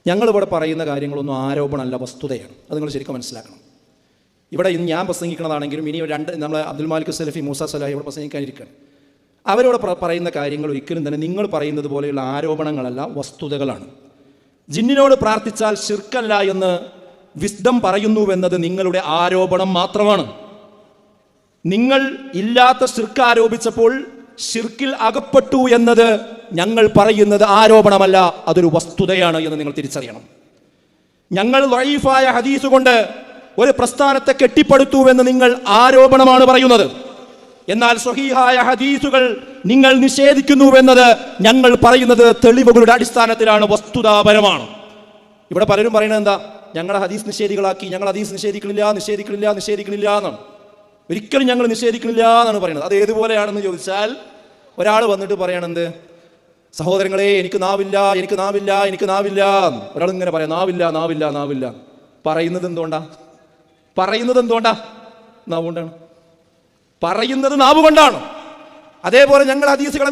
ഞങ്ങളിവിടെ പറയുന്ന കാര്യങ്ങളൊന്നും ആരോപണമല്ല, വസ്തുതയാണ്. അത് നിങ്ങൾ ശരിക്കും മനസ്സിലാക്കണം. ഇവിടെ ഇന്ന് ഞാൻ പ്രസംഗിക്കുന്നതാണെങ്കിലും ഇനി നമ്മൾ അബ്ദുൽ മാലിക് സലഫി, മൂസ സലാഹി ഇവിടെ പ്രസംഗിക്കാനിരിക്കുകയാണ്. അവരോട് പറയുന്ന കാര്യങ്ങൾ ഒരിക്കലും തന്നെ നിങ്ങൾ പറയുന്നത് പോലെയുള്ള ആരോപണങ്ങളല്ല, വസ്തുതകളാണ്. ജിന്നിനോട് പ്രാർത്ഥിച്ചാൽ ശിർക്കല്ല എന്ന് വിസ്ഡം പറയുന്നുവെന്നത് നിങ്ങളുടെ ആരോപണം മാത്രമാണ്. നിങ്ങൾ ഇല്ലാത്ത ശിർക്ക് ആരോപിച്ചപ്പോൾ ശിർക്കിൽ അകപ്പെട്ടു എന്നത് ഞങ്ങൾ പറയുന്നത് ആരോപണമല്ല, അതൊരു വസ്തുതയാണ് എന്ന് നിങ്ങൾ തിരിച്ചറിയണം. ഞങ്ങൾ ദഈഫായ ഹദീസ് കൊണ്ട് ഒരു പ്രസ്ഥാനത്തെ കെട്ടിപ്പടുത്തുവെന്ന് നിങ്ങൾ ആരോപണമാണ് പറയുന്നത്. എന്നാൽ സ്വഹീഹായ ഹദീസുകൾ നിങ്ങൾ നിഷേധിക്കുന്നുവെന്നത് ഞങ്ങൾ പറയുന്നത് തെളിവുകളുടെ അടിസ്ഥാനത്തിലാണ്, വസ്തുതാപരമാണ്. ഇവിടെ പലരും പറയുന്നത് എന്താ, ഞങ്ങളെ ഹദീസ് നിഷേധികളാക്കി, ഞങ്ങൾ ഹദീസ് നിഷേധിക്കണില്ല എന്നാണ്. ഒരിക്കലും ഞങ്ങൾ നിഷേധിക്കണില്ല എന്നാണ് പറയുന്നത്. അത് ഏതുപോലെയാണെന്ന് ചോദിച്ചാൽ, ഒരാൾ വന്നിട്ട് പറയണെന്ത്, സഹോദരങ്ങളെ എനിക്ക് നാവില്ല. ഒരാൾ ഇങ്ങനെ പറയാം, നാവില്ല. പറയുന്നത് എന്തുകൊണ്ടാ? നാവുകൊണ്ടാണ്. പറയുന്നത് നാവുകൊണ്ടാണ്. അതേപോലെ ഞങ്ങൾ ഹദീസുകളെ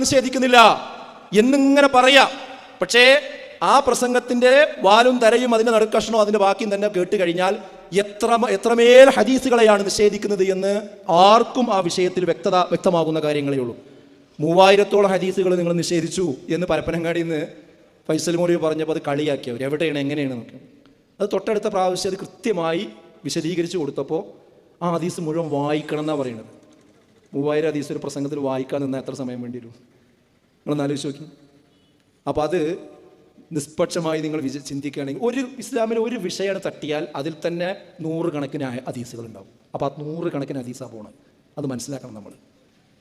നിഷേധിക്കുന്നില്ല എന്നിങ്ങനെ പറയാം. പക്ഷേ ആ പ്രസംഗത്തിന്റെ വാലും തരയും അതിന്റെ നടുക്കഷ്ണവും അതിന്റെ ബാക്കിയും തന്നെ കേട്ട് കഴിഞ്ഞാൽ എത്രമേൽ ഹദീസുകളെയാണ് നിഷേധിക്കുന്നത് എന്ന് ആർക്കും ആ വിഷയത്തിൽ വ്യക്തമാകുന്ന കാര്യങ്ങളേ ഉള്ളൂ. 3000-ഓളം ഹദീസുകൾ നിങ്ങൾ നിഷേധിച്ചു എന്ന് പരപ്പനങ്ങാടിയിൽ നിന്ന് ഫൈസൽ മൗലവി പറഞ്ഞപ്പോൾ അത് കളിയാക്കിയവർ എവിടെയാണ്, എങ്ങനെയാണ് നോക്കുക. അത് തൊട്ടടുത്ത പ്രാവശ്യം അത് കൃത്യമായി വിശദീകരിച്ചു കൊടുത്തപ്പോൾ ആ ഹദീസ് മുഴുവൻ വായിക്കണം എന്നാണ് പറയുന്നത്. 3000 ഹദീസ് ഒരു പ്രസംഗത്തിൽ വായിക്കാൻ നിന്നാൽ എത്ര സമയം വേണ്ടി വരും? നിങ്ങളൊന്ന് ആലോചിച്ച് നോക്കി. അപ്പോൾ അത് നിഷ്പക്ഷമായി നിങ്ങൾ ചിന്തിക്കുകയാണെങ്കിൽ ഇസ്ലാമിൽ ഒരു വിഷയം തട്ടിയാൽ അതിൽ തന്നെ 100 കണക്കിന് ഹദീസുകൾ ഉണ്ടാവും. അപ്പോൾ ആ 100 കണക്കിന് ഹദീസാണ് പോകണം. അത് മനസ്സിലാക്കണം നമ്മൾ.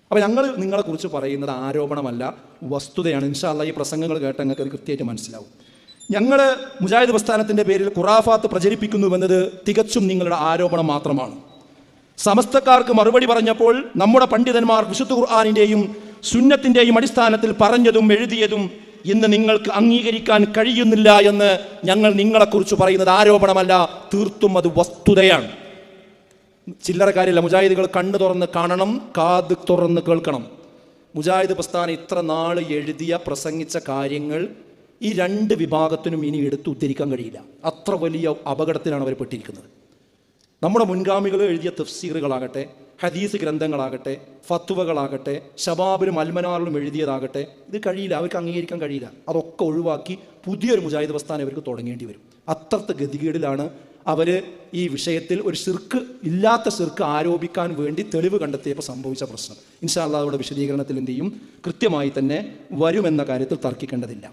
അപ്പോൾ ഞങ്ങൾ നിങ്ങളെക്കുറിച്ച് പറയുന്നത് ആരോപണമല്ല, വസ്തുതയാണ്. ഇൻഷാ അല്ലാഹ് ഈ പ്രസംഗങ്ങൾ കേട്ട് നിങ്ങൾക്ക് അത് കൃത്യമായിട്ട് മനസ്സിലാവും. ഞങ്ങൾ മുജാഹിദ് പ്രസ്ഥാനത്തിൻ്റെ പേരിൽ ഖുറാഫാത്ത് പ്രചരിപ്പിക്കുന്നുവെന്നത് തികച്ചും നിങ്ങളുടെ ആരോപണം മാത്രമാണ്. സമസ്തക്കാർക്ക് മറുപടി പറഞ്ഞപ്പോൾ നമ്മുടെ പണ്ഡിതന്മാർ വിശുദ്ധ ഖുർആനിൻ്റെയും സുന്നത്തിൻ്റെയും അടിസ്ഥാനത്തിൽ പറഞ്ഞതും എഴുതിയതും ഇന്ന് നിങ്ങൾക്ക് അംഗീകരിക്കാൻ കഴിയുന്നില്ല എന്ന് ഞങ്ങൾ നിങ്ങളെക്കുറിച്ച് പറയുന്നത് ആരോപണമല്ല, തീർത്തും അത് വസ്തുതയാണ്. ചില്ലറ കാര്യമില്ല. മുജാഹിദുകൾ കണ്ണ് തുറന്ന് കാണണം, കാത് തുറന്ന് കേൾക്കണം. മുജാഹിദ് പ്രസ്ഥാനം ഇത്ര നാൾ എഴുതിയ പ്രസംഗിച്ച കാര്യങ്ങൾ ഈ 2 വിഭാഗത്തിനും ഇനി എടുത്ത് ഉദ്ധരിക്കാൻ കഴിയില്ല. അത്ര വലിയ അപകടത്തിലാണ് അവർ പെട്ടിരിക്കുന്നത്. നമ്മുടെ മുൻഗാമികൾ എഴുതിയ തഫ്സീറുകളാകട്ടെ, ഹദീസ് ഗ്രന്ഥങ്ങളാകട്ടെ, ഫത്വകളാകട്ടെ, ശബാബിലും അൽമനാറിലും എഴുതിയതാകട്ടെ, ഇത് കഴിയില്ല, അവർക്ക് അംഗീകരിക്കാൻ കഴിയില്ല. അതൊക്കെ ഒഴിവാക്കി പുതിയൊരു മുജാഹിദ് പ്രസ്ഥാനം അവർക്ക് തുടങ്ങേണ്ടി വരും. അത്രത്തെ ഗതികേടിലാണ് അവർ ഈ വിഷയത്തിൽ ഒരു ഇല്ലാത്ത ശിർക്ക് ആരോപിക്കാൻ വേണ്ടി തെളിവ് കണ്ടെത്തിയപ്പോൾ സംഭവിച്ച പ്രശ്നം. ഇൻഷാ അല്ലാഹ് അവിടെ വിശദീകരണത്തിൽ എന്ത് ചെയ്യും, കൃത്യമായി തന്നെ വരുമെന്ന കാര്യത്തിൽ തർക്കിക്കേണ്ടതില്ല.